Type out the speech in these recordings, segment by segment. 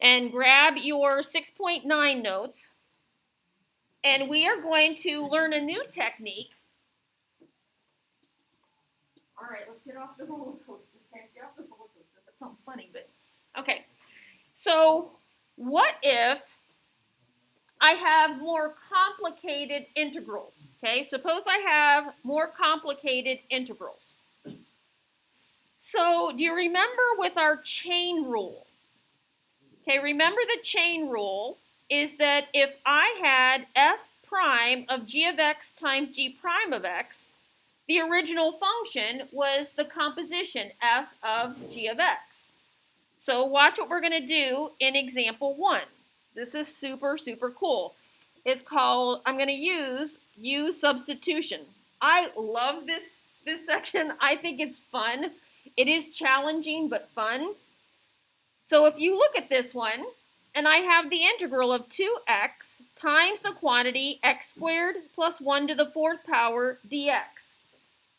and grab your 6.9 notes. And we are going to learn a new technique. All right, let's get off the roller coaster. Get off the roller coaster. That sounds funny, but okay. So what if I have more complicated integrals? Okay, suppose I have more complicated integrals. So do you remember with our chain rule? Okay, remember the chain rule is that if I had f prime of g of x times g prime of x, the original function was the composition f of g of x. So watch what we're going to do in example 1. This is super, super cool. It's called, I'm going to use U Substitution. I love this section. I think it's fun. It is challenging but fun. So if you look at this one, and I have the integral of 2x times the quantity x squared plus 1 to the 4th power dx.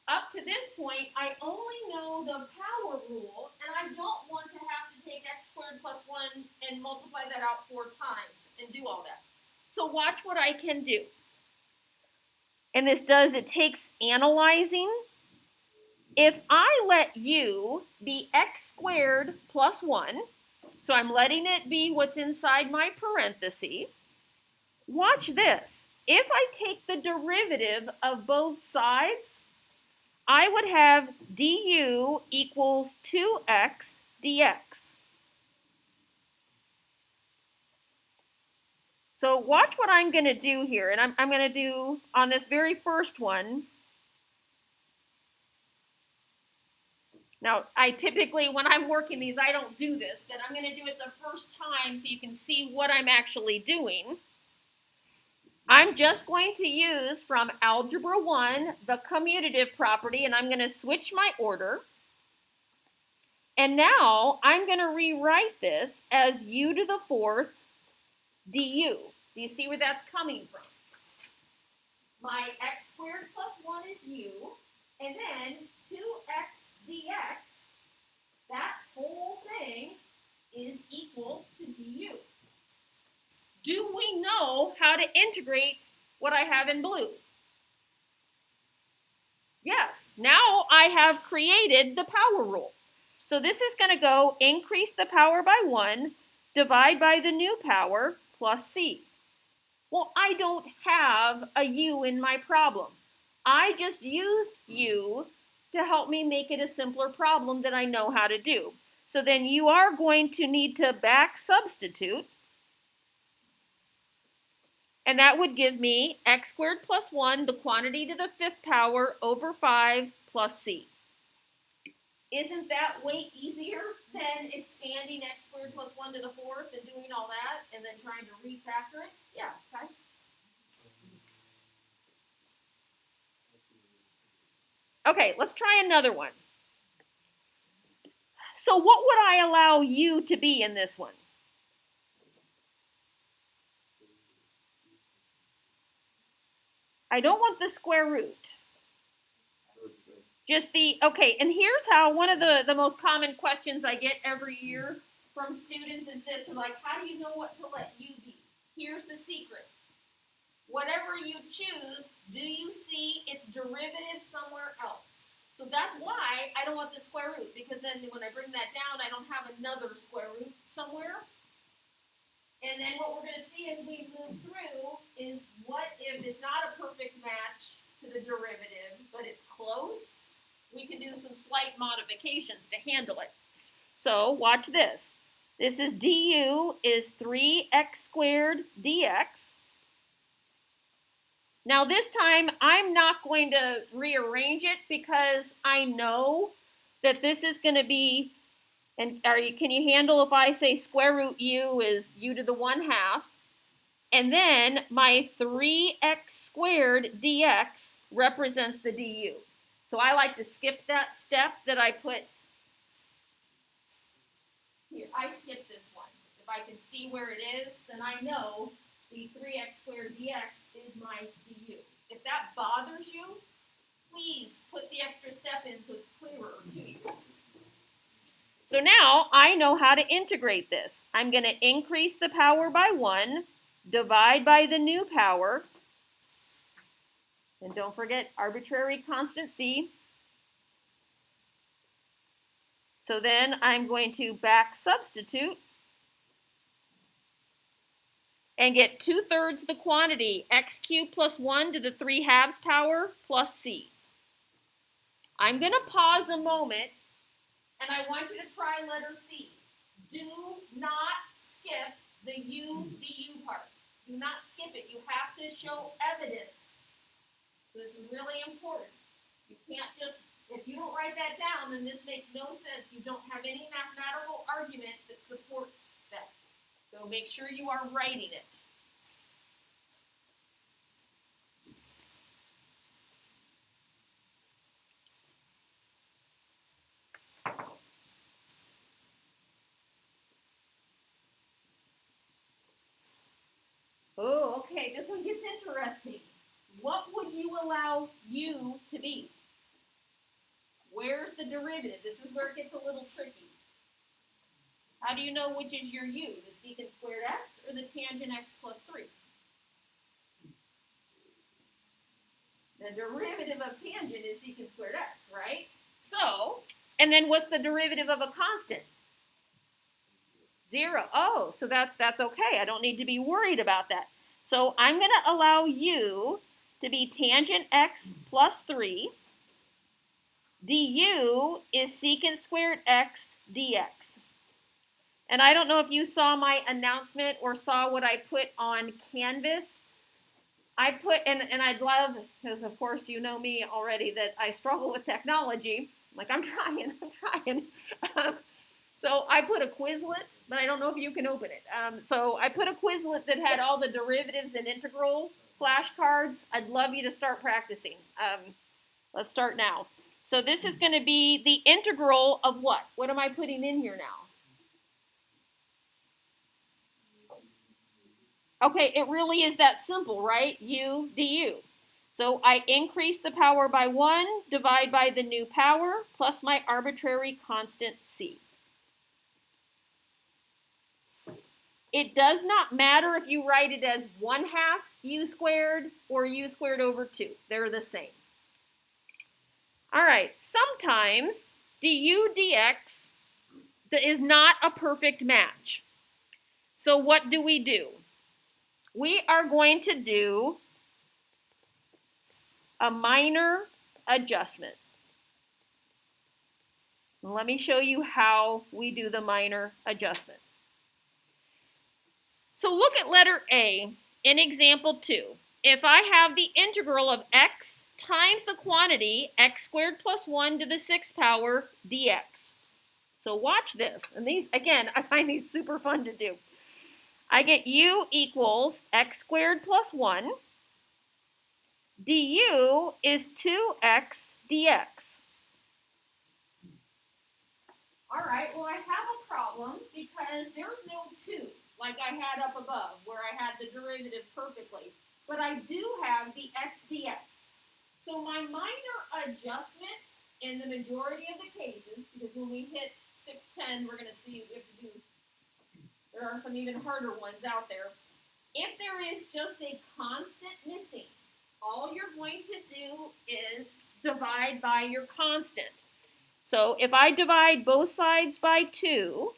Up to this point, I only know the power rule, and I don't want to have to take x squared plus 1 and multiply that out 4 times and do all that. So watch what I can do. And it takes analyzing. If I let u be x squared plus 1, so I'm letting it be what's inside my parenthesis. Watch this. If I take the derivative of both sides, I would have du equals 2x dx. So watch what I'm going to do here. And I'm going to do on this very first one. Now, I typically, when I'm working these, I don't do this, but I'm going to do it the first time so you can see what I'm actually doing. I'm just going to use from Algebra 1 the commutative property, and I'm going to switch my order. And now I'm going to rewrite this as u to the 4th du. Do you see where that's coming from? My x squared plus 1 is u, and then 2x dx, that whole thing is equal to du. Do we know how to integrate what I have in blue? Yes, now I have created the power rule. So this is going to go increase the power by 1, divide by the new power, plus c. Well, I don't have a u in my problem. I just used u to help me make it a simpler problem that I know how to do. So then you are going to need to back substitute. And that would give me x squared plus 1, the quantity to the 5th power, over 5 plus c. Isn't that way easier than expanding x squared plus 1 to the 4th and doing all that and then trying to refactor it? Yeah, okay. Okay, let's try another one. So what would I allow u to be in this one? I don't want the square root. Just the, okay, and here's how one of the most common questions I get every year from students is this. They're like, how do you know what to let u be? Here's the secret. Whatever you choose, do you see its derivative somewhere else? So that's why I don't want the square root, because then when I bring that down, I don't have another square root somewhere. And then what we're going to see as we move through is what if it's not a perfect match to the derivative, but it's close? We can do some slight modifications to handle it. So watch this. This is du is 3x squared dx. Now this time I'm not going to rearrange it because I know that this is going to be, and can you handle if I say square root u is u to the 1/2, and then my 3x squared dx represents the du. So I like to skip that step that I put here. I skip this one. If I can see where it is, then I know the 3x squared dx is my du. If that bothers you, please put the extra step in so it's clearer to you. So now I know how to integrate this. I'm going to increase the power by 1, divide by the new power, and don't forget arbitrary constant c. So then I'm going to back substitute and get 2/3 the quantity, x cubed plus 1 to the 3/2 power plus c. I'm going to pause a moment, and I want you to try letter C. Do not skip the U du part. Do not skip it. You have to show evidence. This is really important. You can't just, if you don't write that down, then this makes no sense. You don't have any mathematical argument that supports that. So make sure you are writing it. Oh, okay, this one gets interesting. What would you allow U to be? Where's the derivative? This is where it gets a little tricky. How do you know which is your U? The secant squared x or the tangent x plus 3? The derivative of tangent is secant squared x, right? So, and then what's the derivative of a constant? 0. Oh, so that's okay. I don't need to be worried about that. So I'm going to allow U to be tangent x plus 3. du is secant squared x dx. And I don't know if you saw my announcement or saw what I put on Canvas. I put, and I'd love, because of course you know me already, that I struggle with technology. I'm like, I'm trying. So I put a Quizlet, but I don't know if you can open it. So I put a Quizlet that had all the derivatives and integral flashcards. I'd love you to start practicing. Let's start now. So this is going to be the integral of what? What am I putting in here now? Okay, it really is that simple, right? U du. So I increase the power by 1, divide by the new power, plus my arbitrary constant c. It does not matter if you write it as 1/2 u squared or u squared over 2. They're the same. All right, sometimes du dx is not a perfect match. So what do? We are going to do a minor adjustment. Let me show you how we do the minor adjustment. So look at letter A in example 2. If I have the integral of x times the quantity x squared plus 1 to the 6th power dx. So watch this. And these, again, I find these super fun to do. I get u equals x squared plus 1. du is 2x dx. All right, well, I have a problem because there's no 2 like I had up above where I had the derivative perfectly. But I do have the x dx. So my minor adjustment in the majority of the cases, because when we hit 610, we're going to see if we do, there are some even harder ones out there. If there is just a constant missing, all you're going to do is divide by your constant. So if I divide both sides by 2,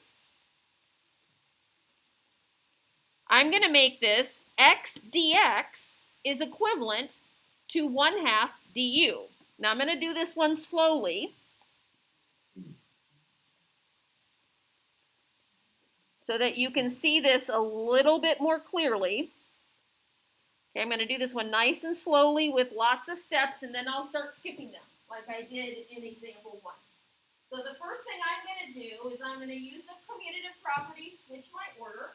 I'm going to make this x dx is equivalent to 1/2 du. Now I'm going to do this one slowly so that you can see this a little bit more clearly. Okay, I'm going to do this one nice and slowly with lots of steps, and then I'll start skipping them like I did in example 1. So the first thing I'm going to do is I'm going to use the commutative property, switch my order.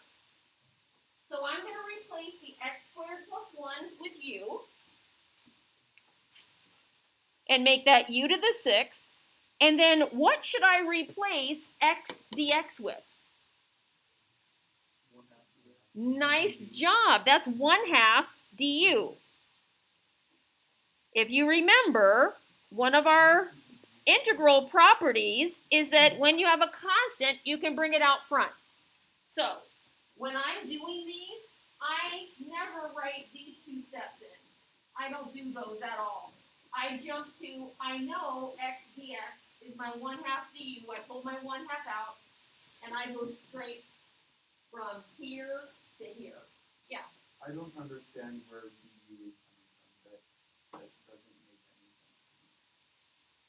So I'm going to replace the x squared plus 1 with u and make that u to the 6th. And then what should I replace x dx with? Nice job. That's 1/2 du. If you remember, one of our integral properties is that when you have a constant, you can bring it out front. So when I'm doing these, I never write these two steps in. I don't do those at all. I jump to, I know x dx is my 1/2 du. I pull my 1/2 out, and I go straight from here to here. Yeah. I don't understand where du is coming from. That doesn't make any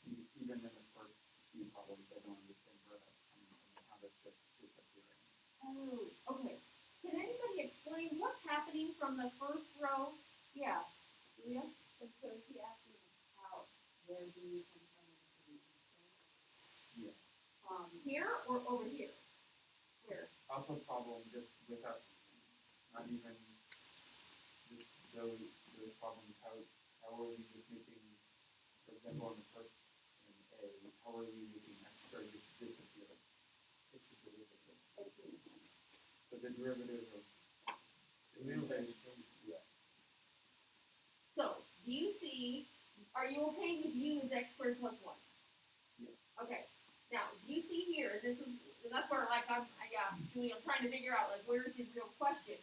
sense. Even in the first few problems, I don't understand where that's coming from and how that's just disappearing. Oh, okay. Can anybody explain what's happening from the first row? Yeah. Julia? So she asked me how where do you come from in the solution? Yeah. Here or over here? Where? Also problem just without not even just those problems, how are we just making, for example, on the first in A, how are we making x squared just disappear? It's a derivative. So the derivative of yeah. So, do you see, are you okay with u is x squared plus 1? Yeah. Okay. Now, do you see here, that's where, like, Julie, I'm trying to figure out, like, where's the real question?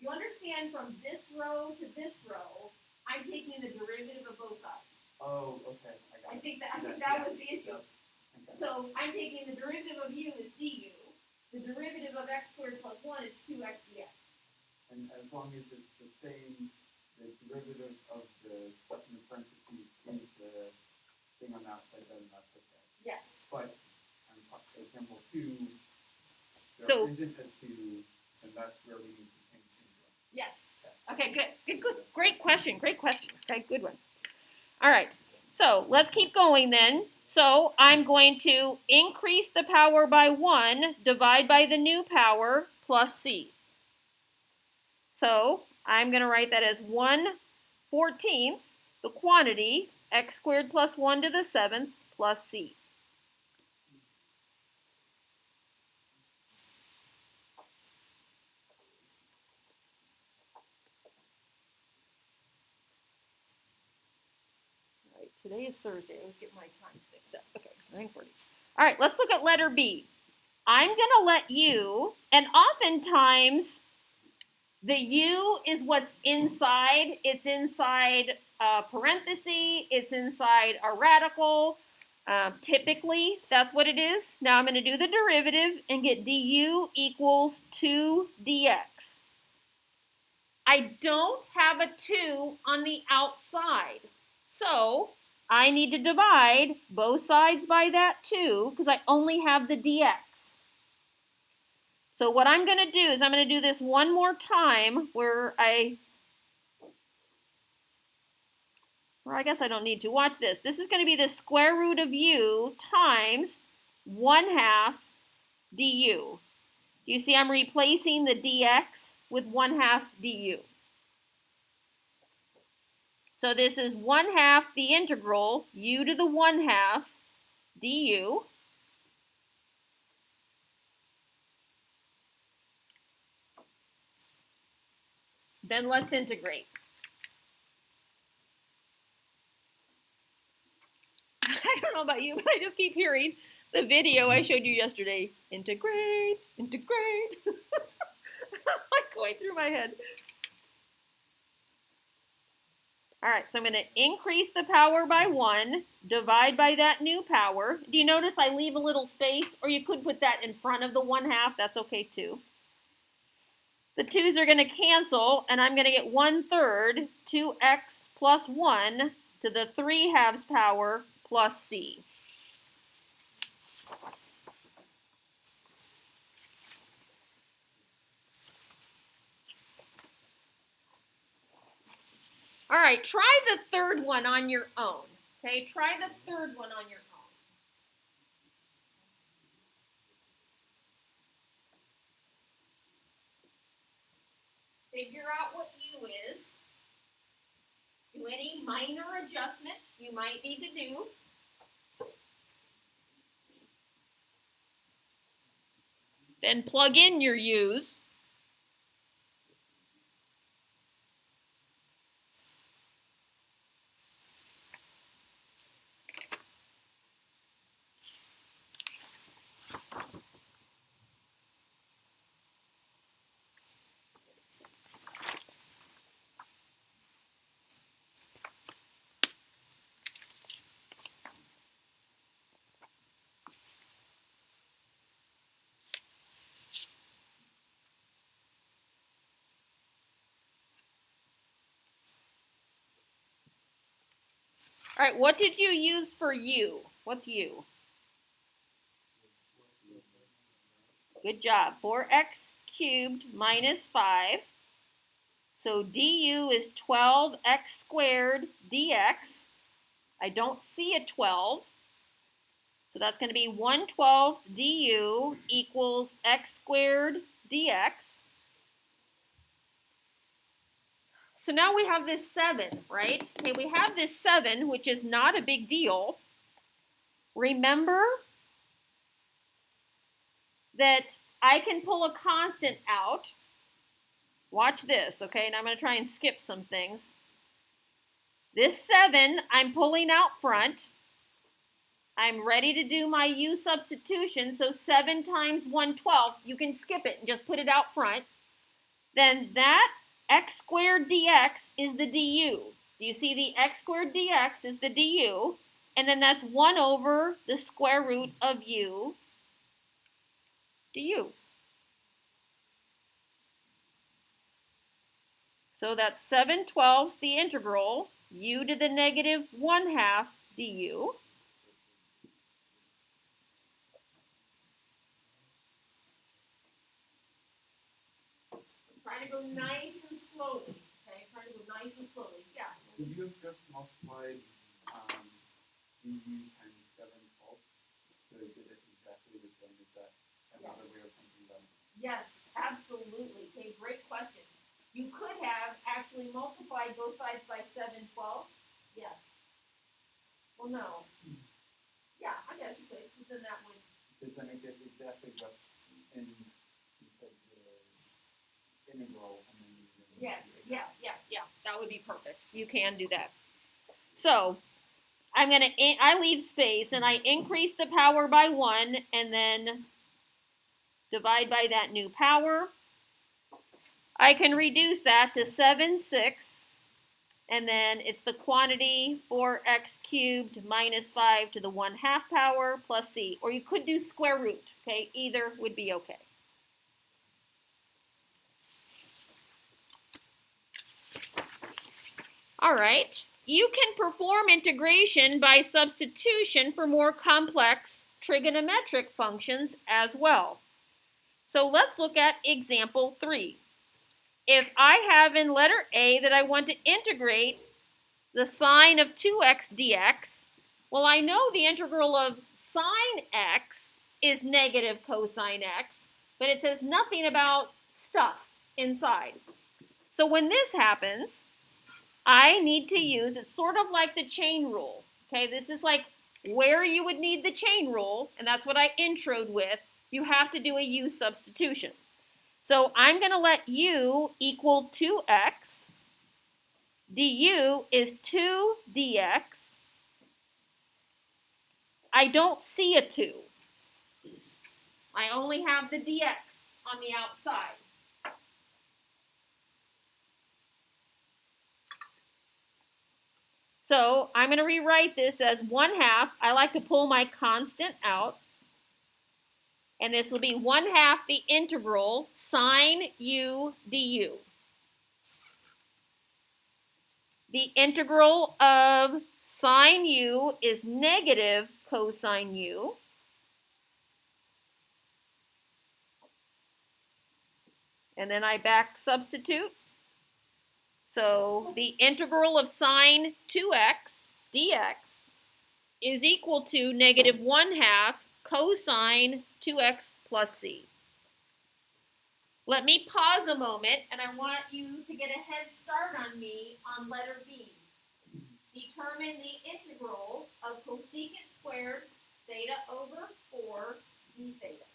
You understand from this row to this row, I'm taking the derivative of both sides. Oh, okay. I think that was the issue. Okay. So, I'm taking the derivative of u is du. The derivative of x squared plus 1 is 2x dx. And as long as it's the same, the derivative of the stuff in the parentheses is the thing on the outside, then that's okay. Yes. But on example 2, So, isn't a 2, and that's where we need to change things up. Yes. Okay, good. Great question. Okay, good one. All right. So let's keep going then. So I'm going to increase the power by 1, divide by the new power, plus c. So I'm going to write that as 1/14, the quantity, x squared plus 1 to the 7th, plus c. Today is Thursday. I always get my times mixed up. Okay, 9:40. All right, let's look at letter B. I'm going to let u, and oftentimes the u is what's inside. It's inside a parenthesis. It's inside a radical. Typically, that's what it is. Now I'm going to do the derivative and get du equals 2 dx. I don't have a 2 on the outside. So I need to divide both sides by that 2 because I only have the dx. So what I'm going to do is I'm going to do this one more time where I guess I don't need to. Watch this. This is going to be the square root of u times 1/2 du. You see I'm replacing the dx with 1/2 du. So this is 1/2 the integral u to the 1/2 du. Then let's integrate. I don't know about you, but I just keep hearing the video I showed you yesterday. Integrate, integrate. Like going through my head. All right, so I'm going to increase the power by 1, divide by that new power. Do you notice I leave a little space? Or you could put that in front of the 1/2. That's okay too. The 2's are going to cancel, and I'm going to get 1/3, 2x plus 1 to the 3/2 power plus c. All right, try the third one on your own. Okay, try the third one on your own. Figure out what u is. Do any minor adjustment you might need to do. Then plug in your u's. All right, what did you use for u? What's u? Good job. 4x cubed minus 5. So du is 12x squared dx. I don't see a 12. So that's going to be 1/12 du equals x squared dx. So now we have this 7, right? Okay, we have this 7, which is not a big deal. Remember that I can pull a constant out. Watch this, okay? And I'm going to try and skip some things. This 7, I'm pulling out front. I'm ready to do my U substitution. So 7 times 1/12, you can skip it and just put it out front. Then that x squared dx is the du. Do you see the x squared dx is the du? And then that's 1 over the square root of u du. So that's 7/12 the integral, u to the negative 1/2 du. Trying to go nice and slowly, okay? Trying to go nice and slowly, yeah. So you have just multiplied du times 7/12, so is it exactly the same as that? Another way of thinking about it? Yes, absolutely. Okay, great question. You could have actually multiplied both sides by 7/12. Yes. Well, no. Yeah, I guess you could, because then that would. Because then it gets exactly what's in the integral. And then Yes, yeah. That would be perfect. You can do that. So I leave space and I increase the power by 1 and then divide by that new power. I can reduce that to 7/6, and then it's the quantity 4x cubed minus 5 to the 1/2 power plus c. Or you could do square root, okay? Either would be okay. All right, you can perform integration by substitution for more complex trigonometric functions as well. So let's look at example 3. If I have in letter A that I want to integrate the sine of 2x dx, well, I know the integral of sine x is negative cosine x, but it says nothing about stuff inside. So when this happens, I need to use, it's sort of like the chain rule, okay? This is like where you would need the chain rule, and that's what I introed with. You have to do a U substitution. So I'm going to let u equal 2x. du is 2 dx. I don't see a 2. I only have the dx on the outside. So I'm going to rewrite this as 1/2. I like to pull my constant out. And this will be 1/2 the integral sine u du. The integral of sine u is negative cosine u. And then I back substitute. So the integral of sine 2x dx is equal to negative 1/2 cosine 2x plus c. Let me pause a moment, and I want you to get a head start on me on letter B. Determine the integral of cosecant squared theta over 4 d theta.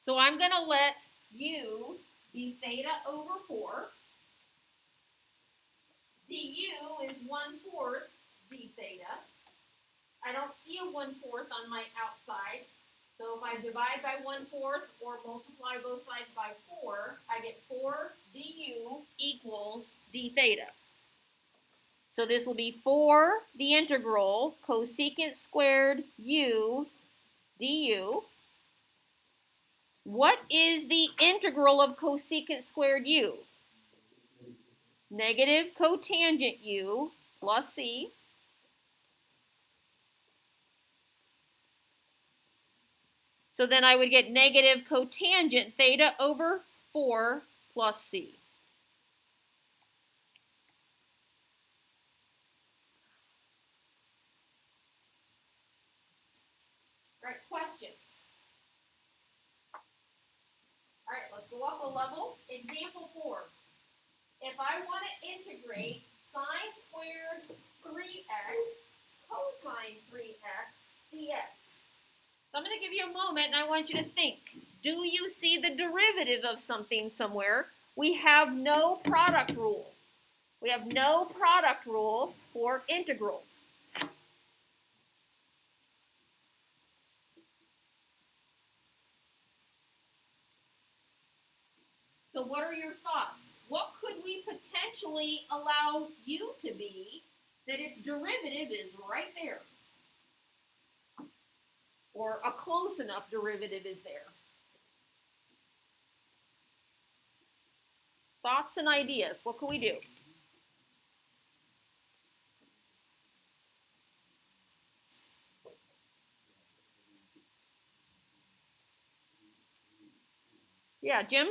So I'm going to let u be theta over 4. du is 1/4 d theta. I don't see a 1/4 on my outside. So if I divide by 1/4 or multiply both sides by 4, I get 4 du equals d theta. So this will be 4 the integral cosecant squared u du. What is the integral of cosecant squared u? Negative cotangent u plus c. So then I would get negative cotangent theta over 4 plus c. All right, questions? All right, let's go up a level. Example 4. If I want to integrate sine squared 3x cosine 3x dx. So I'm going to give you a moment and I want you to think. Do you see the derivative of something somewhere? We have no product rule. We have no product rule for integrals. So what are your thoughts? What could we potentially allow u to be that its derivative is right there? Or a close enough derivative is there? Thoughts and ideas. What can we do? Yeah, Jim?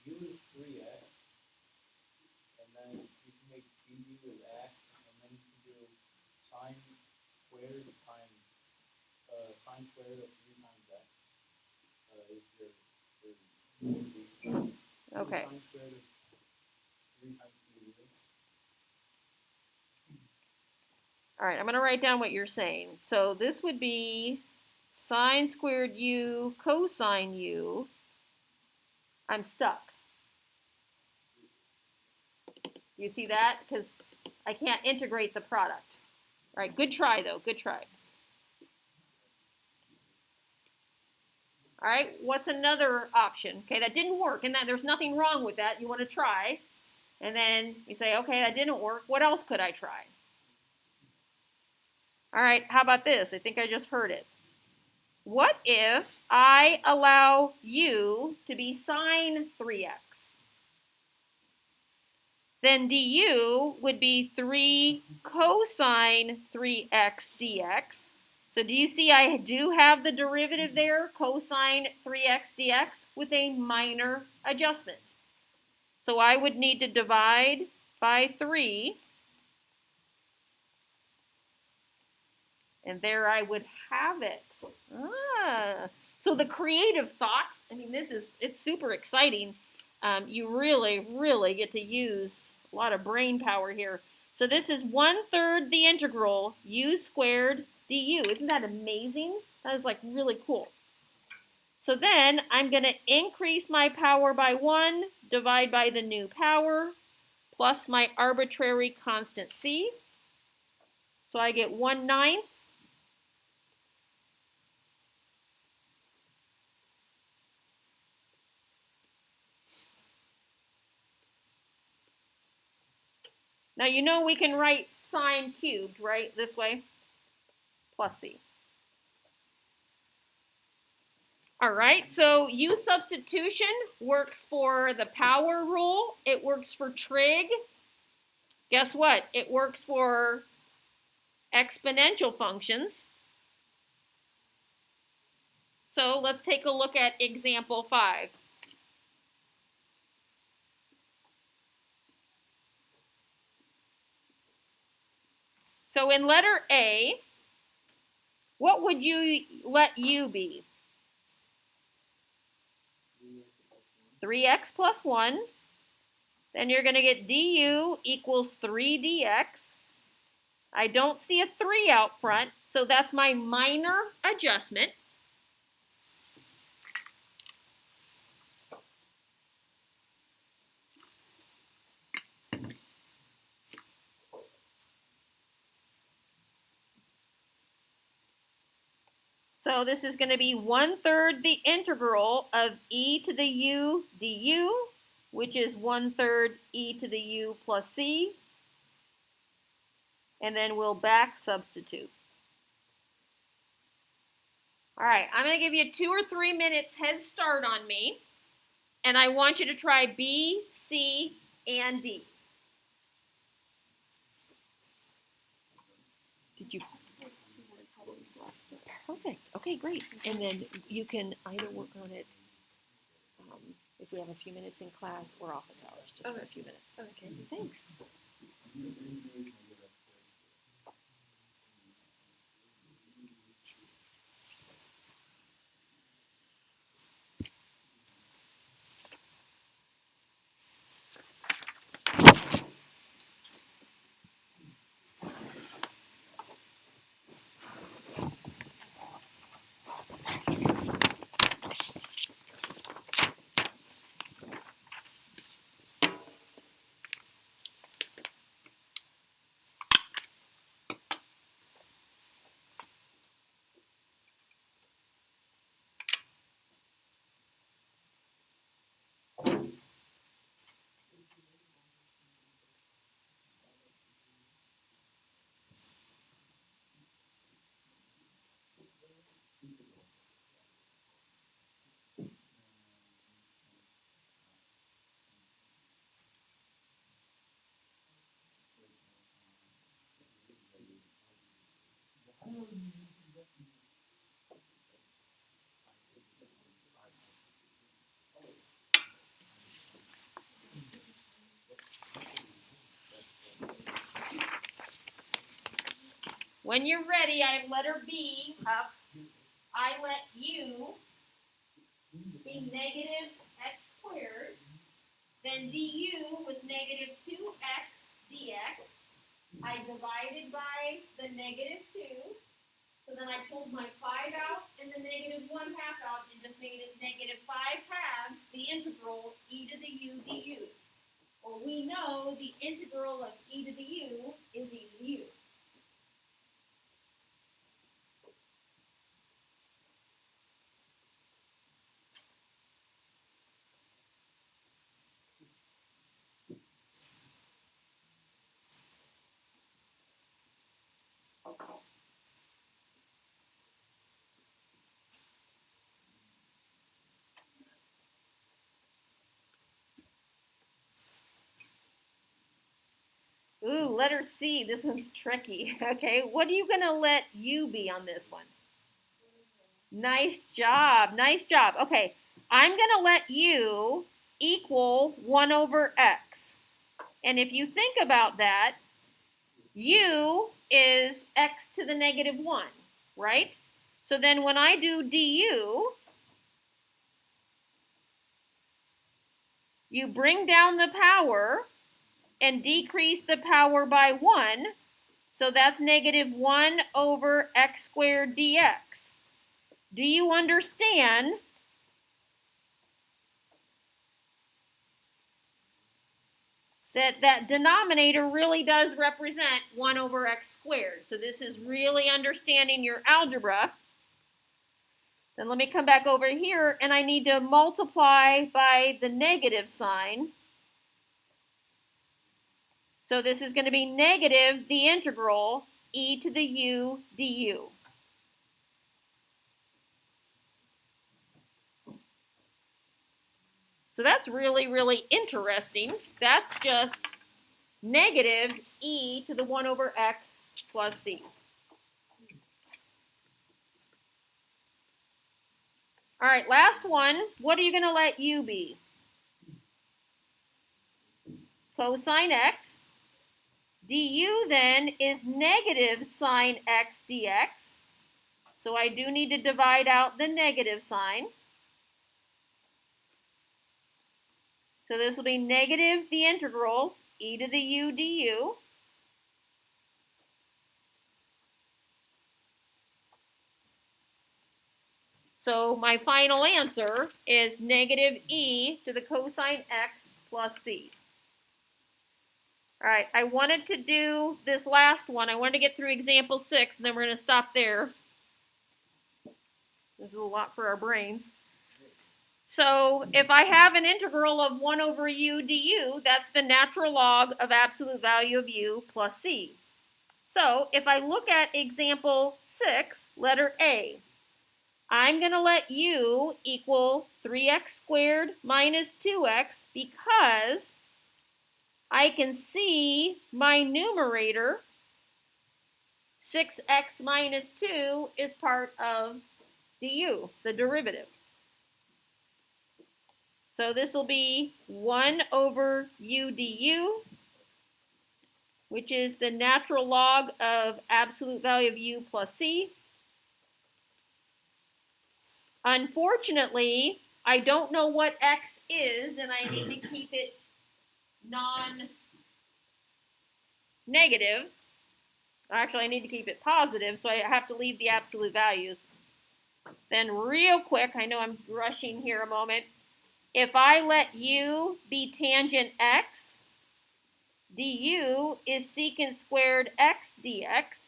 U is 3x, and then you can make du as x, and then you can do sine squared times sine squared of 3 times x. Okay. Sine squared of 3 times du. All right, I'm going to write down what you're saying. So this would be sine squared u cosine u. I'm stuck. You see that? Because I can't integrate the product. All right, good try, though. Good try. All right, what's another option? Okay, that didn't work, and that there's nothing wrong with that. You want to try. And then you say, okay, that didn't work. What else could I try? All right, how about this? I think I just heard it. What if I allow u to be sine 3x? Then du would be 3 cosine 3x dx. So do you see I do have the derivative there, cosine 3x dx, with a minor adjustment. So I would need to divide by 3. And there I would have it. So the creative thought, I mean, it's super exciting. You really, really get to use a lot of brain power here. So this is 1/3 the integral u squared du. Isn't that amazing? That is like really cool. So then I'm going to increase my power by 1, divide by the new power, plus my arbitrary constant c. So I get 1/9. Now you know we can write sine cubed, right? This way, plus c. All right, so U substitution works for the power rule. It works for trig. Guess what? It works for exponential functions. So let's take a look at example 5. So in letter A, what would you let u be? 3x plus 1. Then you're going to get du equals 3 dx. I don't see a 3 out front, so that's my minor adjustment. So this is going to be 1/3 the integral of e to the u du, which is 1/3 e to the u plus c. And then we'll back substitute. All right, I'm going to give you 2 or 3 minutes head start on me. And I want you to try B, C, and D. Did you? Perfect. Okay, great. And then you can either work on it if we have a few minutes in class or office hours, just for a few minutes. Okay, thanks. When you're ready, I have letter B up. I let u be negative x squared. Then du was negative 2x dx. I divided by the negative 2. So then I pulled my 5 out and the negative 1/2 out and just made it negative 5/2 the integral e to the u du. Well, we know the integral of e to the u is e to the u. Ooh, letter C. This one's tricky. Okay, what are you going to let u be on this one? Nice job. Nice job. Okay, I'm going to let u equal 1/x. And if you think about that, u is x to the negative 1, right? So then when I do du, you bring down the power and decrease the power by 1. So that's negative 1/x squared dx. Do you understand that denominator really does represent 1/x squared? So this is really understanding your algebra. Then let me come back over here, and I need to multiply by the negative sign. So this is going to be negative the integral e to the u du. So that's really, really interesting. That's just negative e to the 1/x plus c. All right, last one. What are you going to let u be? Cosine x. Du then is negative sine x dx. So I do need to divide out the negative sign. So this will be negative the integral e to the u du. So my final answer is negative e to the cosine x plus c. All right, I wanted to do this last one. I wanted to get through example 6, and then we're going to stop there. This is a lot for our brains. So if I have an integral of 1 over u du, that's the natural log of absolute value of u plus c. So if I look at example 6, letter A, I'm going to let u equal 3x squared minus 2x because I can see my numerator, 6x minus 2, is part of du, the derivative. So this will be 1 over u du, which is the natural log of absolute value of u plus c. Unfortunately, I don't know what x is, and I need to keep it non-negative. Actually, I need to keep it positive, so I have to leave the absolute values. Then real quick, I know I'm rushing here a moment. If I let u be tangent x, du is secant squared x dx.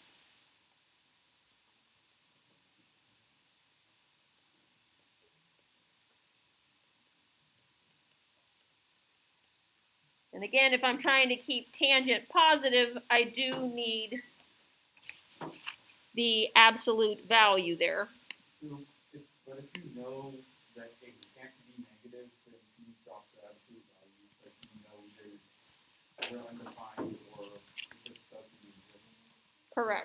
And again, if I'm trying to keep tangent positive, I do need the absolute value there. So but if you know that it can't be negative, then you drop the absolute values, like you know they're undefined or it just doesn't exist. Correct.